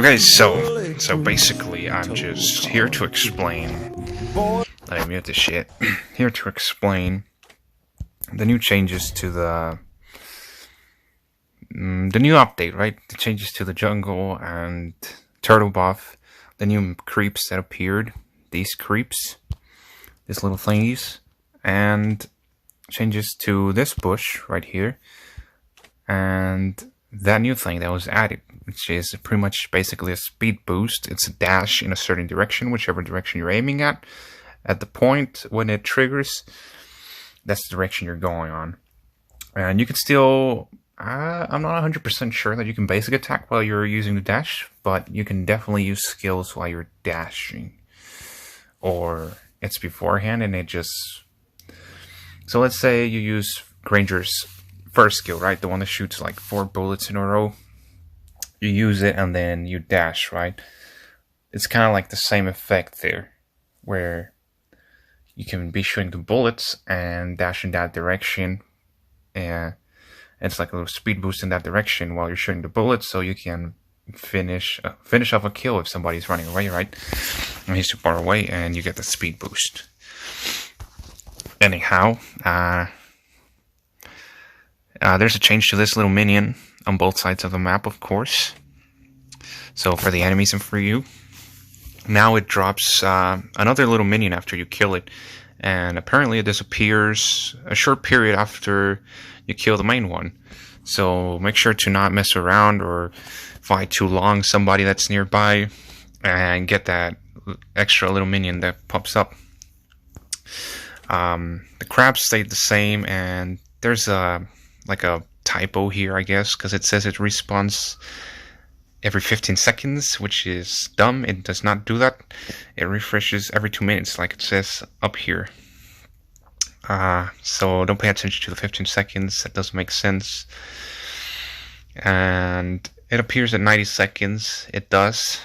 Okay, so basically, I'm just here to explain. Let me mute this shit. Here to explain the new changes to the new update, right? The changes to the jungle and turtle buff, the new creeps that appeared, these creeps, these little thingies, and changes to this bush right here, and that new thing that was added, which is pretty much basically a speed boost. It's a dash in a certain direction, whichever direction you're aiming at. At the point when it triggers, that's the direction you're going on. And you can still, I'm not 100% sure that you can basic attack while you're using the dash, but you can definitely use skills while you're dashing. Or it's beforehand and it just... So let's say you use Granger's first skill, right? The one that shoots like 4 bullets in a row. You use it and then you dash, right? It's kind of like the same effect there, where you can be shooting the bullets and dash in that direction. And it's like a little speed boost in that direction while you're shooting the bullets, so you can finish off a kill if somebody's running away, right? And he's too far away, and you get the speed boost. Anyhow, there's a change to this little minion on both sides of the map, of course. So for the enemies and for you, now it drops another little minion after you kill it, and apparently it disappears a short period after you kill the main one. So make sure to not mess around or fight too long somebody that's nearby and get that extra little minion that pops up. The crabs stayed the same, and there's like a typo here, I guess, because it says it respawns every 15 seconds, which is dumb. It does not do that. It refreshes every 2 minutes, like it says up here. So don't pay attention to the 15 seconds. That doesn't make sense. And it appears at 90 seconds. It does.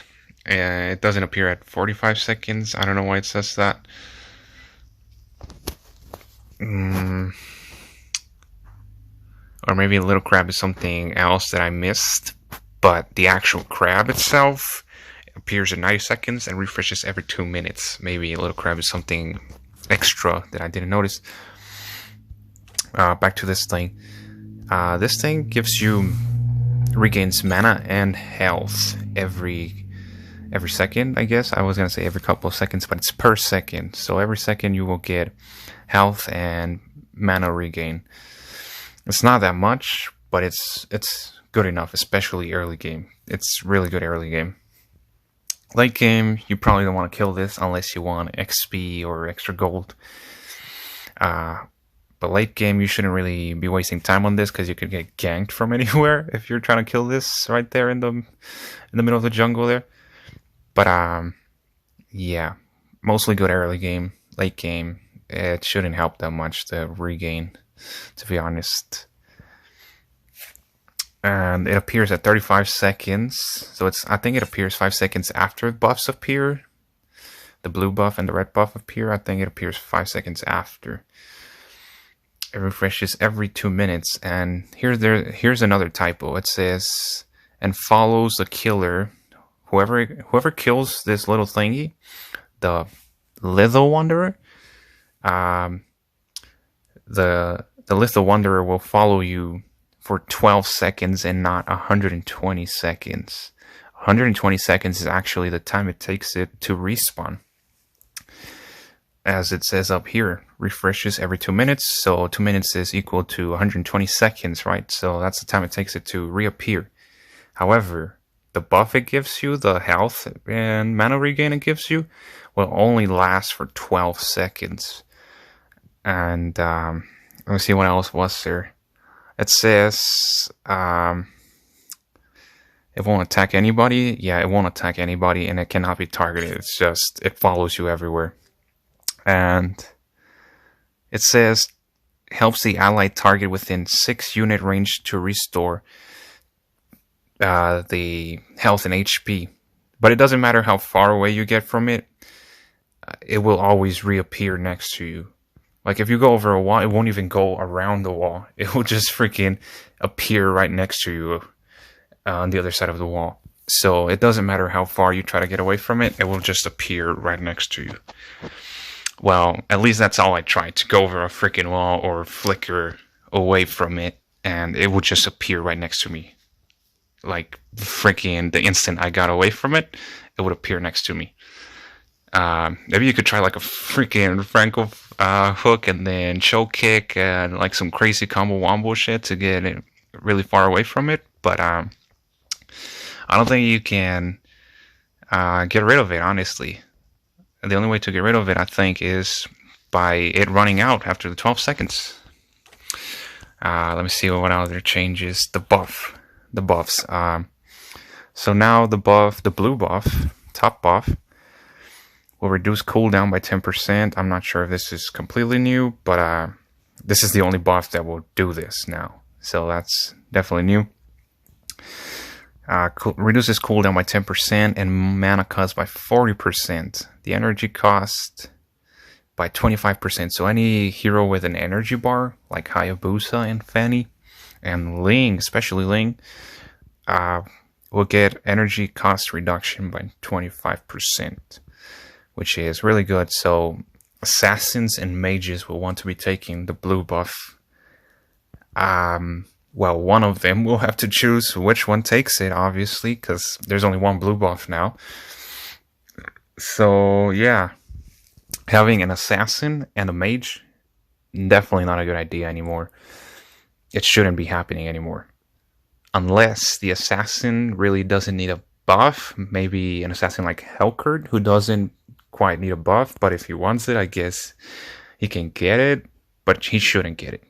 It doesn't appear at 45 seconds. I don't know why it says that. Or maybe a little crab is something else that I missed. But the actual crab itself appears at 90 seconds and refreshes every 2 minutes. Maybe a little crab is something extra that I didn't notice. Back to this thing. This thing regains mana and health every second, I guess. I was gonna say every couple of seconds, but it's per second. So every second you will get health and mana regain. It's not that much, but it's good enough, especially early game. It's really good early game. Late game, you probably don't want to kill this unless you want XP or extra gold. But late game, you shouldn't really be wasting time on this because you could get ganked from anywhere if you're trying to kill this right there in the middle of the jungle there. But yeah, mostly good early game. Late game, it shouldn't help that much to regain, to be honest. And it appears at 35 seconds. So I think it appears 5 seconds after buffs appear. The blue buff and the red buff appear. I think it appears 5 seconds after. It refreshes every 2 minutes. And here's another typo. It says, and follows the killer. Whoever kills this little thingy, the Lethal Wanderer, the Lethal Wanderer will follow you for 12 seconds and not 120 seconds. 120 seconds is actually the time it takes it to respawn. As it says up here, refreshes every 2 minutes. So 2 minutes is equal to 120 seconds, right? So that's the time it takes it to reappear. However, the buff it gives you, the health and mana regain it gives you, will only last for 12 seconds. And let me see what else was there. It says it won't attack anybody. Yeah, it won't attack anybody, and it cannot be targeted. It's just, it follows you everywhere. And it says, helps the allied target within 6 unit range to restore the health and HP. But it doesn't matter how far away you get from it. It will always reappear next to you. Like, if you go over a wall, it won't even go around the wall. It will just freaking appear right next to you on the other side of the wall. So it doesn't matter how far you try to get away from it, it will just appear right next to you. Well, at least that's all I tried, to go over a freaking wall or flicker away from it, and it would just appear right next to me. Like, freaking the instant I got away from it, it would appear next to me. Maybe you could try like a freaking Franco hook and then choke kick and like some crazy combo wombo shit to get it really far away from it. But I don't think you can get rid of it, honestly. The only way to get rid of it, I think, is by it running out after the 12 seconds. Let me see what other changes. The buffs. So now the blue buff, top buff, will reduce cooldown by 10%. I'm not sure if this is completely new, but this is the only buff that will do this now. So that's definitely new. Reduces cooldown by 10% and mana cost by 40%. The energy cost by 25%. So any hero with an energy bar, like Hayabusa and Fanny, and Ling, especially Ling, will get energy cost reduction by 25%, which is really good. So assassins and mages will want to be taking the blue buff. Well, one of them will have to choose which one takes it, obviously, because there's only one blue buff now. So, yeah. Having an assassin and a mage, definitely not a good idea anymore. It shouldn't be happening anymore. Unless the assassin really doesn't need a buff. Maybe an assassin like Helkert, who doesn't quite need a buff, but if he wants it, I guess he can get it, but he shouldn't get it.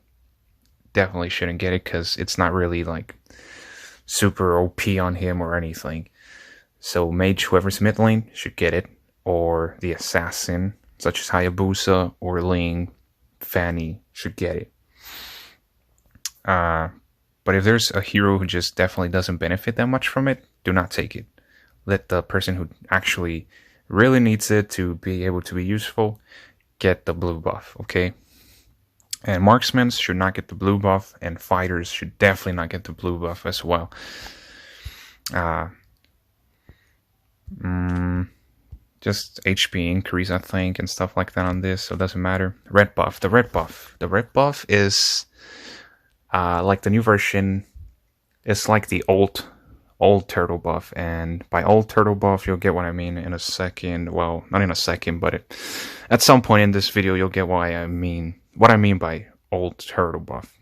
Definitely shouldn't get it, because it's not really like super OP on him or anything. So mage, whoever's mid lane, should get it, or the assassin, such as Hayabusa or Ling, Fanny, should get it. But if there's a hero who just definitely doesn't benefit that much from it, do not take it. Let the person who actually really needs it to be able to be useful get the blue buff, okay? And marksmen should not get the blue buff, and fighters should definitely not get the blue buff as well. Just HP increase, I think, and stuff like that on this, so it doesn't matter. Red buff. The red buff is like the new version. It's like the old turtle buff, and by old turtle buff, you'll get what I mean in a second. Well, not in a second, but at some point in this video, you'll get what I mean by old turtle buff.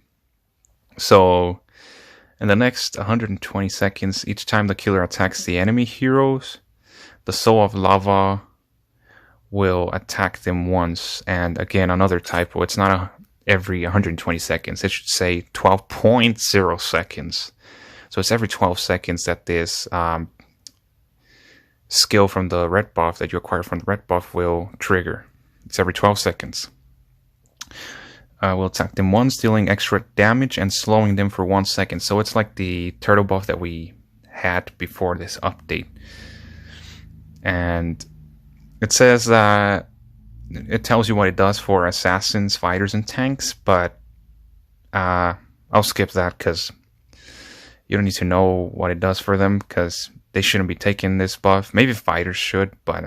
So, in the next 120 seconds, each time the killer attacks the enemy heroes, the Soul of Lava will attack them once. And again, another typo. It's not every 120 seconds. It should say 12.0 seconds. So it's every 12 seconds that this skill from the red buff that you acquire from the red buff will trigger. It's every 12 seconds. We'll attack them once, dealing extra damage and slowing them for 1 second. So it's like the turtle buff that we had before this update. And it says that it tells you what it does for assassins, fighters, and tanks, but I'll skip that because you don't need to know what it does for them, because they shouldn't be taking this buff. Maybe fighters should, but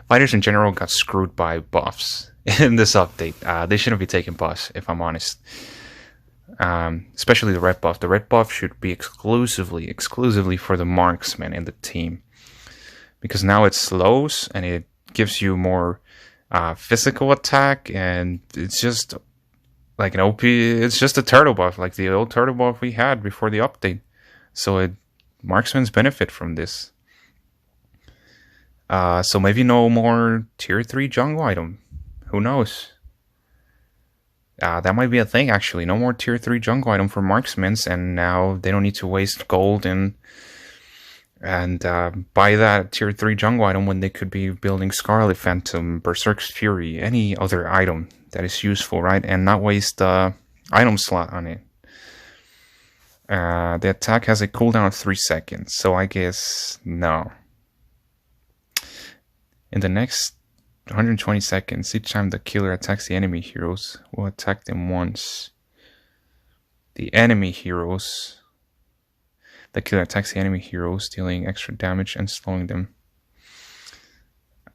fighters in general got screwed by buffs in this update. They shouldn't be taking buffs, if I'm honest. Especially the red buff. The red buff should be exclusively for the marksman in the team, because now it slows and it gives you more physical attack, and it's just like an OP. It's just a turtle buff, like the old turtle buff we had before the update. So marksmen's benefit from this. So maybe no more tier 3 jungle item. Who knows? That might be a thing, actually. No more tier 3 jungle item for marksmen, and now they don't need to waste gold and buy that tier 3 jungle item when they could be building Scarlet Phantom, Berserk's Fury, any other item that is useful, right? And not waste the item slot on it. The attack has a cooldown of 3 seconds, so I guess no. In the next 120 seconds, each time the killer attacks the enemy heroes, will attack them once. The enemy heroes The killer attacks the enemy heroes, dealing extra damage and slowing them.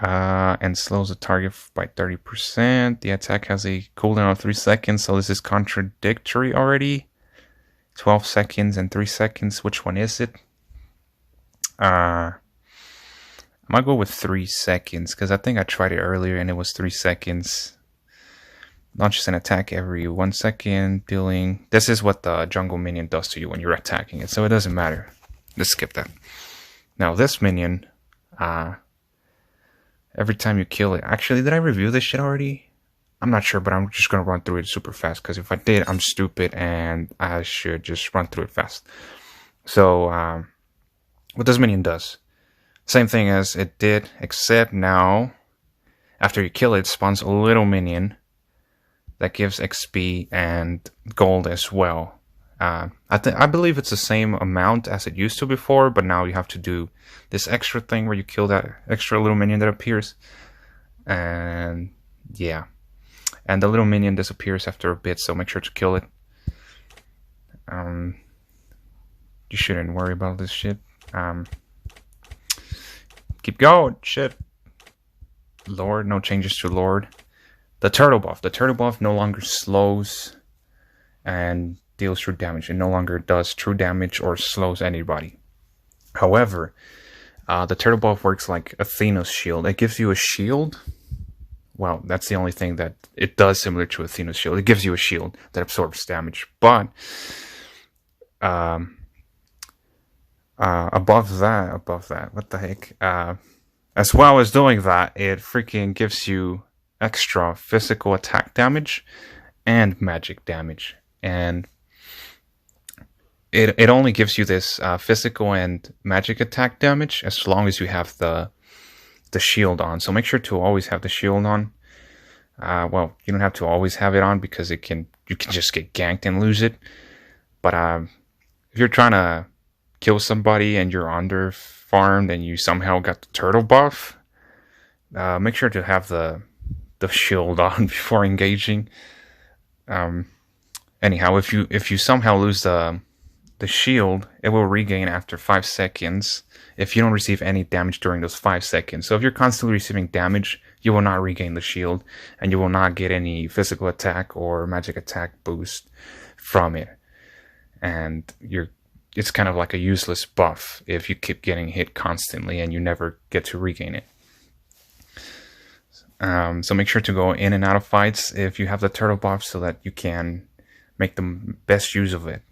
And slows the target by 30%. The attack has a cooldown of 3 seconds, so this is contradictory already. 12 seconds and 3 seconds. Which one is it? I might go with 3 seconds, because I think I tried it earlier and it was 3 seconds. Launches an attack every 1 second, dealing... This is what the jungle minion does to you when you're attacking it, so it doesn't matter. Let's skip that. Now this minion, every time you kill it... Actually, did I review this shit already? I'm not sure, but I'm just going to run through it super fast, because if I did, I'm stupid, and I should just run through it fast. So, what this minion does. Same thing as it did, except now, after you kill it, it spawns a little minion that gives XP and gold as well. I believe it's the same amount as it used to before, but now you have to do this extra thing where you kill that extra little minion that appears. And yeah. And the little minion disappears after a bit, so make sure to kill it. You shouldn't worry about this shit. Keep going, shit. Lord, no changes to Lord. The turtle buff. The turtle buff no longer slows and deals true damage. It no longer does true damage or slows anybody. However, the turtle buff works like Athena's shield. It gives you a shield. Well, that's the only thing that it does similar to Athena's shield. It gives you a shield that absorbs damage. But above that, what the heck? As well as doing that, it freaking gives you extra physical attack damage and magic damage. And it only gives you this physical and magic attack damage as long as you have the shield on. So make sure to always have the shield on. Well, you don't have to always have it on, because you can just get ganked and lose it. But if you're trying to kill somebody and you're under farmed and you somehow got the turtle buff, make sure to have the shield on before engaging. Anyhow, if you somehow lose the shield, it will regain after 5 seconds if you don't receive any damage during those 5 seconds. So if you're constantly receiving damage, you will not regain the shield, and you will not get any physical attack or magic attack boost from it. And it's kind of like a useless buff if you keep getting hit constantly and you never get to regain it. So make sure to go in and out of fights if you have the turtle buff, so that you can make the best use of it.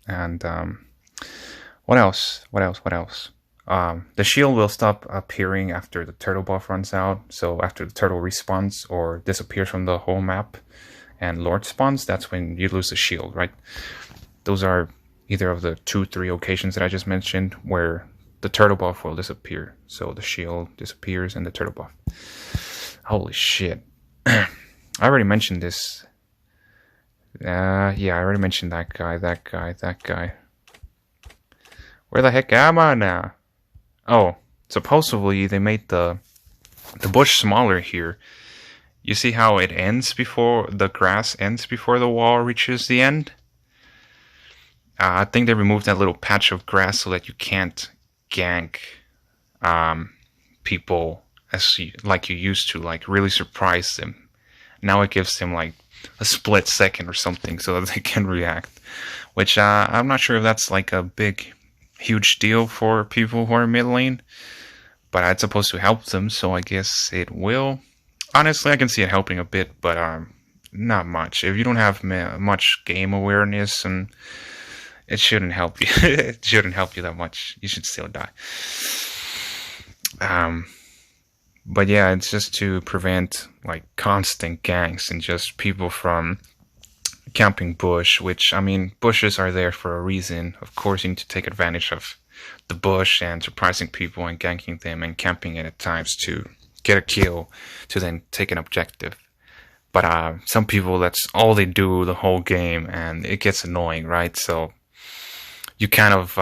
And what else? The shield will stop appearing after the turtle buff runs out. So after the turtle respawns or disappears from the whole map and Lord spawns, that's when you lose the shield, right? Those are either of the 2-3 occasions that I just mentioned where the turtle buff will disappear. So the shield disappears and the turtle buff. Holy shit. I already mentioned this. Yeah, I already mentioned that guy. Where the heck am I now? Oh, supposedly they made the bush smaller here. You see how it ends before the grass ends before the wall reaches the end? I think they removed that little patch of grass so that you can't gank people like you used to, like really surprise them. Now it gives them like a split second or something so that they can react, which I'm not sure if that's like a huge deal for people who are mid lane, but it's supposed to help them, so I guess it will. Honestly, I can see it helping a bit, but not much. If you don't have much game awareness, and it shouldn't help you. It shouldn't help you that much. You should still die. But yeah, it's just to prevent like constant ganks and just people from camping bush, which, I mean, bushes are there for a reason. Of course, you need to take advantage of the bush and surprising people and ganking them and camping it at times to get a kill to then take an objective. But some people, that's all they do the whole game, and it gets annoying, right? So you they kind of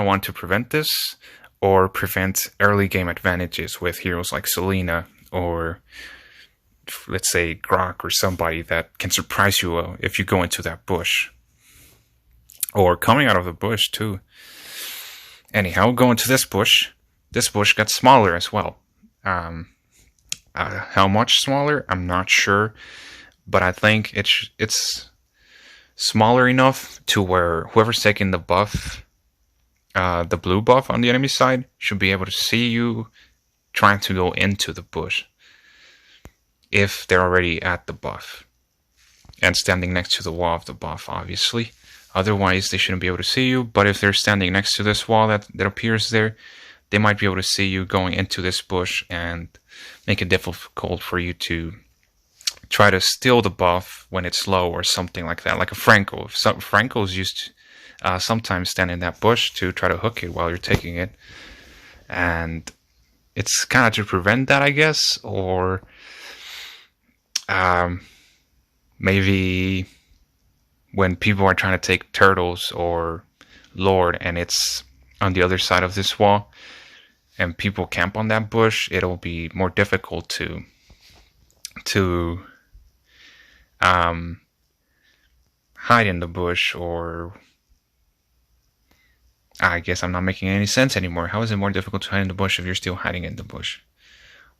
want to prevent this, or prevent early game advantages with heroes like Selena, or let's say Grok, or somebody that can surprise you if you go into that bush. Or coming out of the bush too. Anyhow, going to this bush. This bush got smaller as well. How much smaller? I'm not sure. But I think it's smaller enough to where whoever's taking the buff, the blue buff on the enemy side, should be able to see you trying to go into the bush. If they're already at the buff. And standing next to the wall of the buff, obviously. Otherwise, they shouldn't be able to see you. But if they're standing next to this wall that appears there, they might be able to see you going into this bush and make it difficult for you to try to steal the buff when it's low or something like that. Like a Franco. Franco's used to sometimes stand in that bush to try to hook it while you're taking it. And it's kind of to prevent that, I guess. Or maybe when people are trying to take turtles or Lord and it's on the other side of this wall and people camp on that bush, it'll be more difficult to hide in the bush. Or I guess I'm not making any sense anymore. How is it more difficult to hide in the bush if you're still hiding in the bush?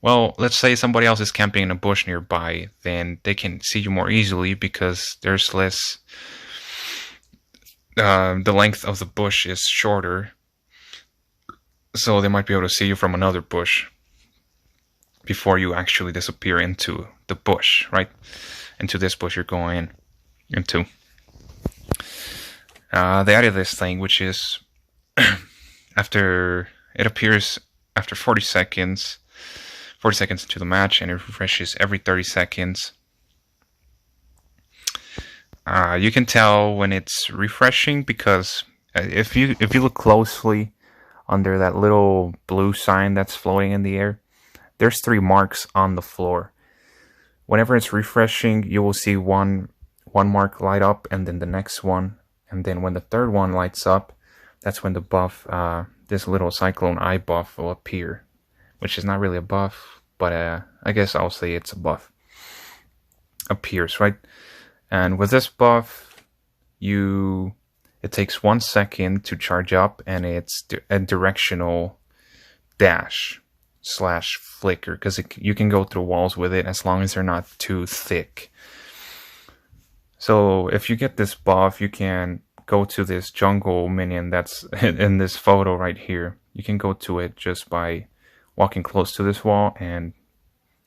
Well, let's say somebody else is camping in a bush nearby, then they can see you more easily because there's less... the length of the bush is shorter, so they might be able to see you from another bush before you actually disappear into the bush, right? Into this bush you're going into. They added this thing, which is after it appears after 40 seconds into the match, and it refreshes every 30 seconds. You can tell when it's refreshing because if you look closely under that little blue sign that's floating in the air, there's 3 marks on the floor. Whenever it's refreshing, you will see one mark light up and then the next one, and then when the third one lights up, that's when the buff, this little Cyclone Eye buff will appear, which is not really a buff, but I guess I'll say it's a buff. Appears, right? And with this buff, it takes 1 second to charge up, and it's a directional dash / flicker, because you can go through walls with it as long as they're not too thick. So if you get this buff, you can go to this jungle minion that's in this photo right here. You can go to it just by walking close to this wall and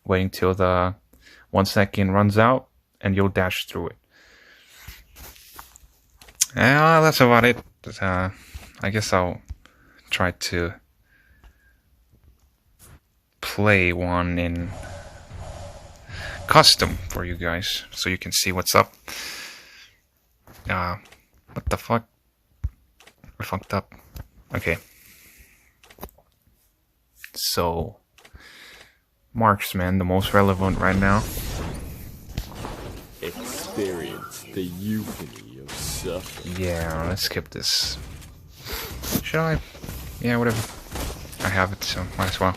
waiting till the 1 second runs out, and you'll dash through it. That's about it. I guess I'll try to play one in custom for you guys so you can see what's up. What the fuck? I fucked up. Okay. So, Marksman, the most relevant right now. Experience the euphony of suffering. Yeah, let's skip this. Should I? Yeah, whatever. I have it, so might as well.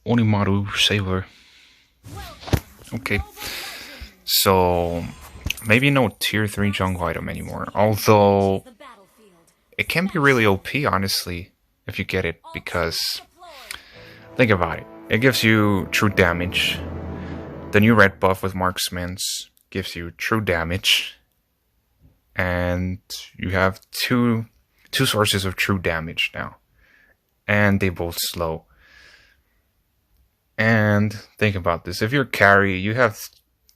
Onimaru Saber. Okay. So, maybe no tier 3 jungle item anymore. Although, it can be really OP, honestly, if you get it. Because, think about it. It gives you true damage. The new red buff with marksmans gives you true damage. And you have two sources of true damage now. And they both slow. And think about this. If you're carry, you have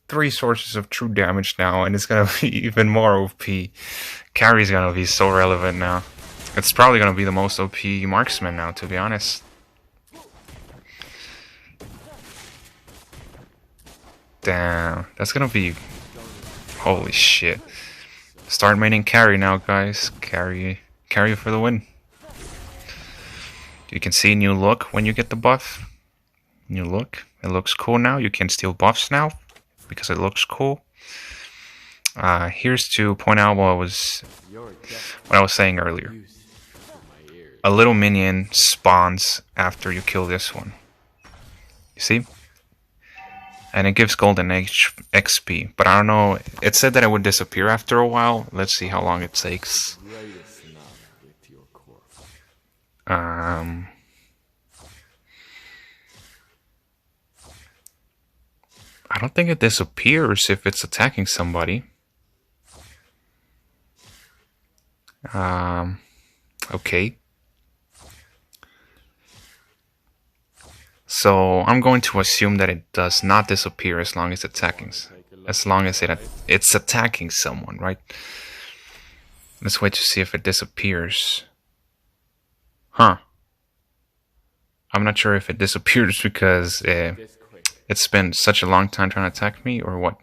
3 sources of true damage now, and it's gonna be even more OP. Carry is gonna be so relevant now. It's probably gonna be the most OP marksman now, to be honest. Damn, that's gonna be... Holy shit. Start maining carry now, guys. Carry for the win. You can see new look when you get the buff. New look. It looks cool now. You can steal buffs now because it looks cool. Here's to point out what I was saying earlier. A little minion spawns after you kill this one. You see? And it gives golden XP. But I don't know. It said that it would disappear after a while. Let's see how long it takes. I don't think it disappears if it's attacking somebody. Okay. So I'm going to assume that it does not disappear as long as it's attacking someone, right? Let's wait to see if it disappears. Huh. I'm not sure if it disappears because it spent such a long time trying to attack me or what.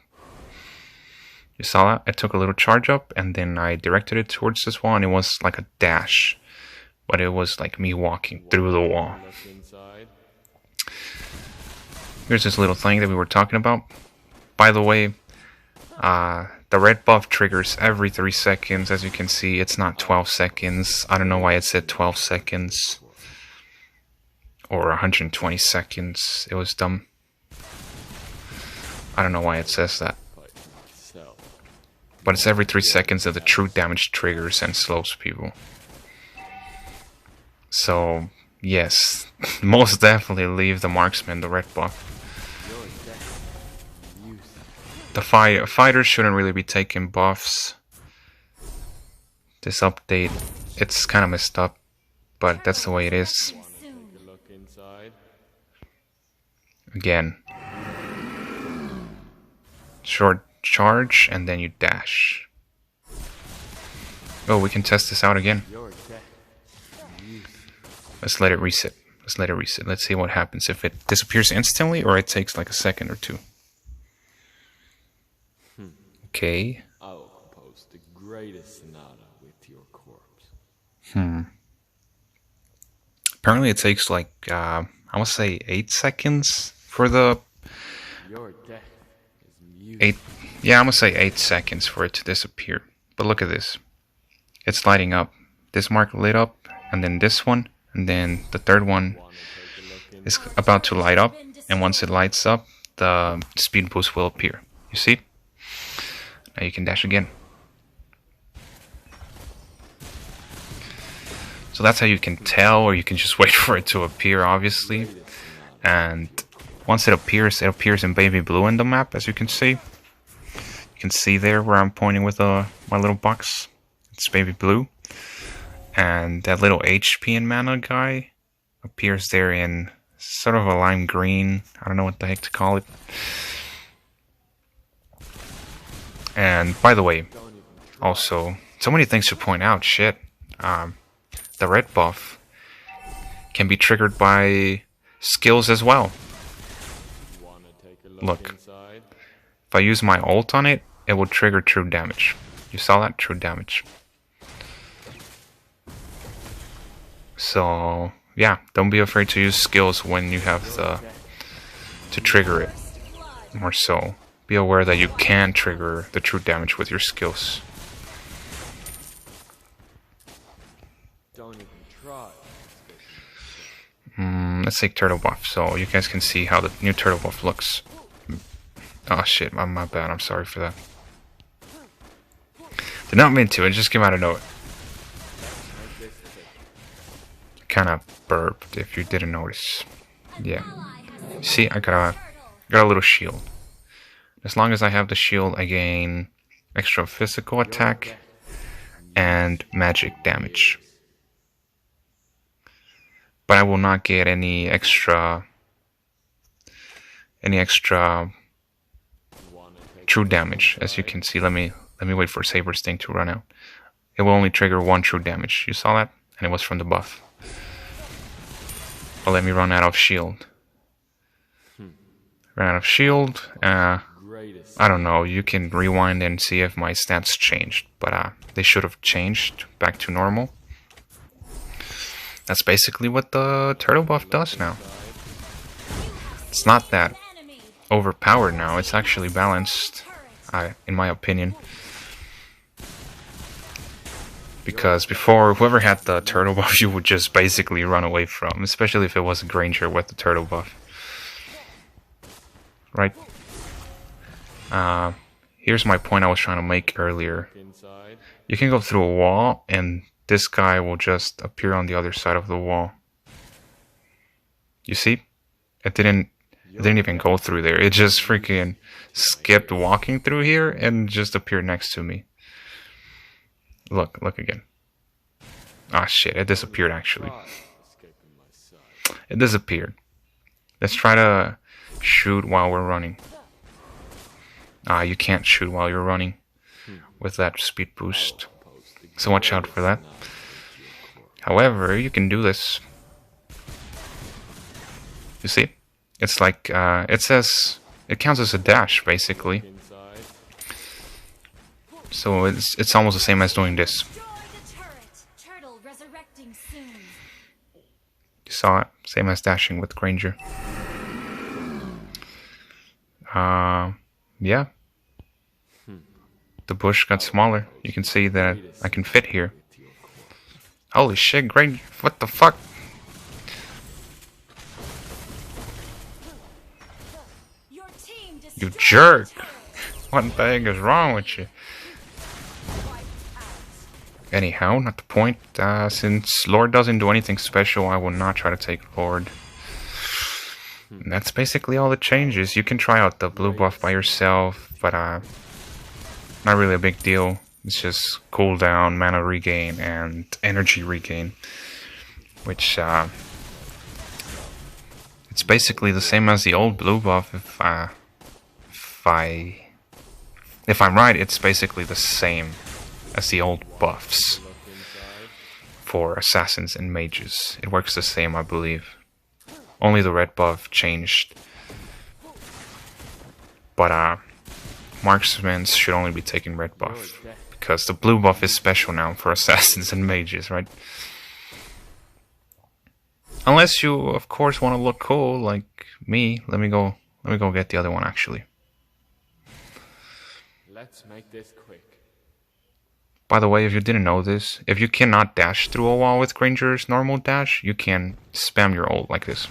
You saw that? I took a little charge up and then I directed it towards this wall and it was like a dash. But it was like me walking through the wall. Here's this little thing that we were talking about. By the way, the red buff triggers every 3 seconds. As you can see, it's not 12 seconds. I don't know why it said 12 seconds. Or 120 seconds. It was dumb. I don't know why it says that. But it's every 3 seconds that the true damage triggers and slows people. So, yes. Most definitely leave the marksman the red buff. The fighters shouldn't really be taking buffs. This update, it's kind of messed up. But that's the way it is. Again. Short charge, and then you dash. Oh, we can test this out again. Let's let it reset. Let's see what happens if it disappears instantly or it takes like a second or two. Okay. I will compose the greatest sonata with your corpse. Apparently it takes like, I want to say 8 seconds for the... Your death is 8... Yeah, I'm going to say 8 seconds for it to disappear. But look at this. It's lighting up. This mark lit up, and then this one, and then the third one is about to light up. And once it lights up, the speed boost will appear. You see? Now you can dash again. So that's how you can tell, or you can just wait for it to appear, obviously. And once it appears in baby blue in the map, as you can see. You can see there where I'm pointing with my little box. It's baby blue. And that little HP and mana guy appears there in sort of a lime green. I don't know what the heck to call it. And by the way, also, so many things to point out. Shit. The red buff can be triggered by skills as well. Look. If I use my ult on it, it will trigger true damage. You saw that? True damage. So, yeah, don't be afraid to use skills when you have to trigger it. More so, be aware that you can trigger the true damage with your skills. Don't even try. Let's take turtle buff, so you guys can see how the new turtle buff looks. Oh shit, my bad, I'm sorry for that. Did not mean to, it just came out of nowhere. Kinda burped, if you didn't notice. Yeah. See, I got a little shield. As long as I have the shield, I gain extra physical attack and magic damage. But I will not get any extra true damage. As you can see, let me wait for Saber's thing to run out. It will only trigger 1 true damage. You saw that? And it was from the buff. But let me run out of shield. Run out of shield. I don't know. You can rewind and see if my stats changed. But they should have changed back to normal. That's basically what the turtle buff does now. It's not that overpowered now. It's actually balanced, in my opinion. Because before, whoever had the turtle buff, you would just basically run away from. Especially if it was a Granger with the turtle buff. right? Here's my point I was trying to make earlier. Inside. You can go through a wall, and this guy will just appear on the other side of the wall. You see? It didn't even go through there. It just freaking skipped walking through here and just appeared next to me. Look again. Ah, shit, it disappeared actually. Escaping my sight. It disappeared. Let's try to shoot while we're running. Ah, you can't shoot while you're running with that speed boost. So watch out for that. However, you can do this. You see? It's like, it counts as a dash, basically. Inside. So it's almost the same as doing this. You saw it? Same as dashing with Granger. Yeah. The bush got smaller. You can see that I can fit here. Holy shit, Granger, what the fuck? You jerk! What the heck is wrong with you? Anyhow, not the point. Since Lord doesn't do anything special, I will not try to take Lord. And that's basically all the changes. You can try out the blue buff by yourself, but not really a big deal. It's just cooldown, mana regain, and energy regain. Which, it's basically the same as the old blue buff. If I'm right, it's basically the same as the old buffs for assassins and mages. It works the same, I believe. Only the red buff changed. But marksmen should only be taking red buff, because the blue buff is special now for assassins and mages, right? Unless you, of course, want to look cool like me. Let me go get the other one actually. Let's make this quick. By the way, if you didn't know this, if you cannot dash through a wall with Granger's normal dash, you can spam your ult like this.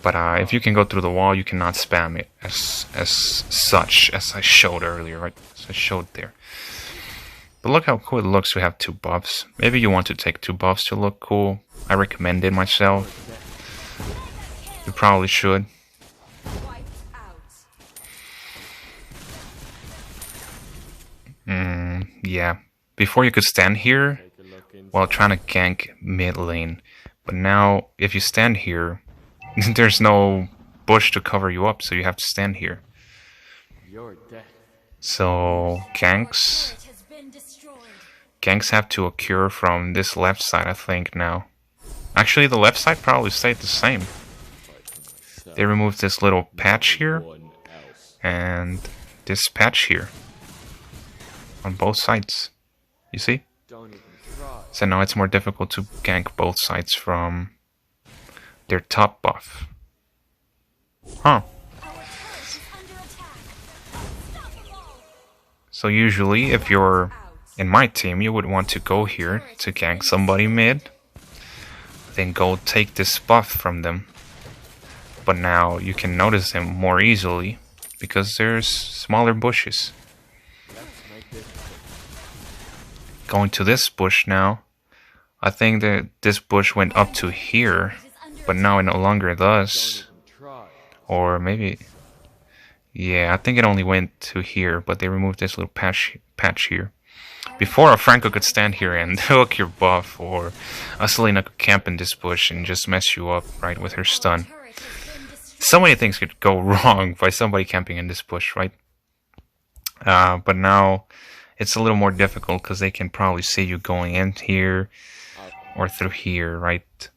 But if you can go through the wall, you cannot spam it as such, as I showed earlier, right? As I showed there. But look how cool it looks to have two buffs. Maybe you want to take two buffs to look cool. I recommend it myself. You probably should. Yeah. Before you could stand here while trying to gank mid lane. But now, if you stand here, there's no bush to cover you up, so you have to stand here. So, ganks have to occur from this left side, I think, now. Actually, the left side probably stayed the same. They removed this little patch here, and this patch here. On both sides. You see? So now it's more difficult to gank both sides from their top buff. Huh. So usually, if you're in my team, you would want to go here to gank somebody mid, then go take this buff from them. But now you can notice them more easily because there's smaller bushes. Going to this bush now, I think that this bush went up to here, but now it no longer does. Or maybe, yeah, I think it only went to here, but they removed this little patch here. Before, a Franco could stand here and hook your buff, or a Selena could camp in this bush and just mess you up, right, with her stun. So many things could go wrong by somebody camping in this bush, right? But now it's a little more difficult because they can probably see you going in here or through here, right?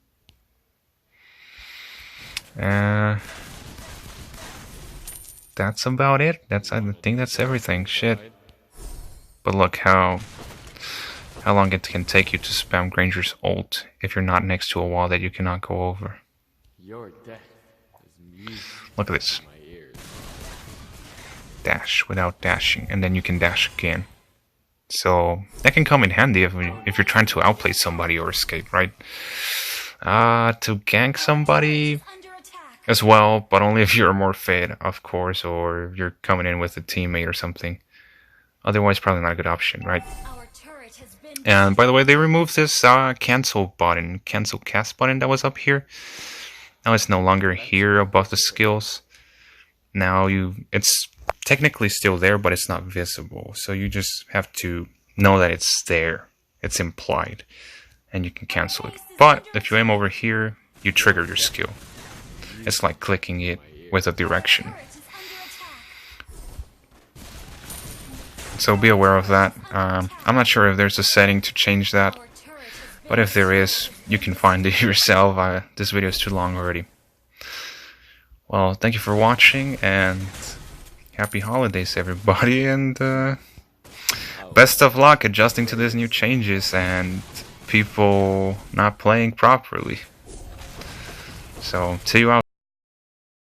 That's about it. I think that's everything. Shit. But look how long it can take you to spam Granger's ult if you're not next to a wall that you cannot go over. Look at this. Dash without dashing, and then you can dash again. So that can come in handy if you're trying to outplay somebody or escape, right? To gank somebody, as well, but only if you're more fit, of course, or you're coming in with a teammate or something. Otherwise, probably not a good option, right? And by the way, they removed this cancel button, cancel cast button that was up here. Now it's no longer here above the skills. Now it's technically still there, but it's not visible. So you just have to know that it's there. It's implied, and you can cancel it. But if you aim over here, you trigger your skill. It's like clicking it with a direction. So be aware of that. I'm not sure if there's a setting to change that, but if there is, you can find it yourself. This video is too long already. Well, thank you for watching, and happy holidays, everybody, and best of luck adjusting to these new changes and people not playing properly. So, see you out.